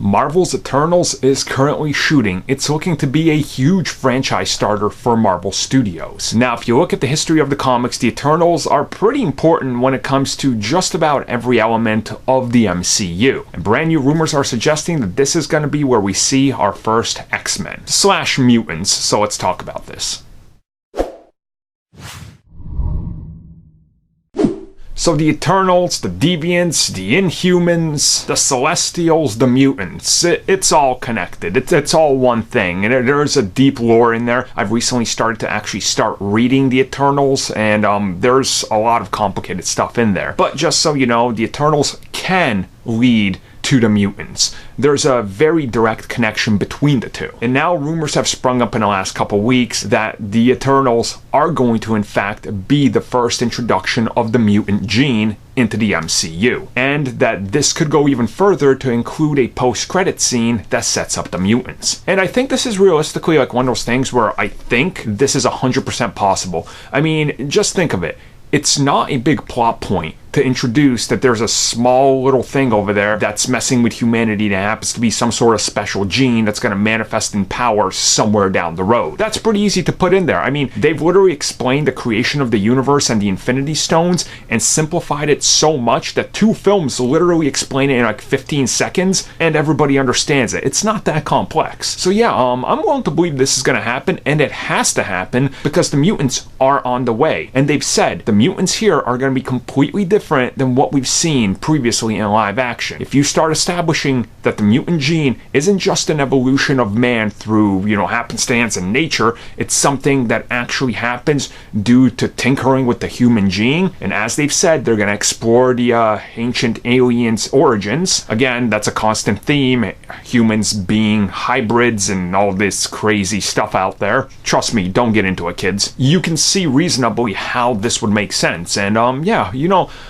Marvel's Eternals is currently shooting. It's looking to be a huge franchise starter for Marvel Studios. Now, if you look at the history of the comics, the Eternals are pretty important when it comes to just about every element of the MCU. And brand new rumors are suggesting that this is going to be where we see our first X-Men / mutants. So let's talk about this. So the Eternals, the Deviants, the Inhumans, the Celestials, the Mutants, it's all connected. It's all one thing, and there's a deep lore in there. I've recently started to actually start reading the Eternals, and there's a lot of complicated stuff in there. But just so you know, the Eternals can lead to the mutants. There's a very direct connection between the two. And now rumors have sprung up in the last couple weeks that the Eternals are going to in fact be the first introduction of the mutant gene into the MCU. And that this could go even further to include a post-credit scene that sets up the mutants. And I think this is realistically like one of those things where I think this is 100% possible. I mean, just think of it. It's not a big plot point to introduce that there's a small little thing over there that's messing with humanity that happens to be some sort of special gene that's going to manifest in power somewhere down the road. That's pretty easy to put in there. I mean, they've literally explained the creation of the universe and the Infinity Stones and simplified it so much that 2 films literally explain it in like 15 seconds and everybody understands it. It's not that complex. So yeah, I'm willing to believe this is going to happen, and it has to happen because the mutants are on the way. And they've said the mutants here are going to be completely different than what we've seen previously in live action. If you start establishing that the mutant gene isn't just an evolution of man through, happenstance and nature, it's something that actually happens due to tinkering with the human gene, and as they've said, they're going to explore the ancient aliens' origins. Again, that's a constant theme, humans being hybrids and all this crazy stuff out there. Trust me, don't get into it, kids. You can see reasonably how this would make sense, and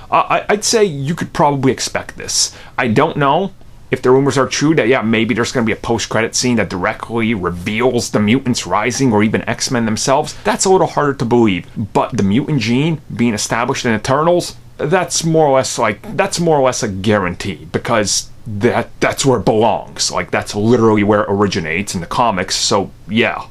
I'd say you could probably expect this. I don't know if the rumors are true that, maybe there's going to be a post-credit scene that directly reveals the mutants rising or even X-Men themselves. That's a little harder to believe. But the mutant gene being established in Eternals, that's more or less a guarantee, because that's where it belongs. Like, that's literally where it originates in the comics. So yeah,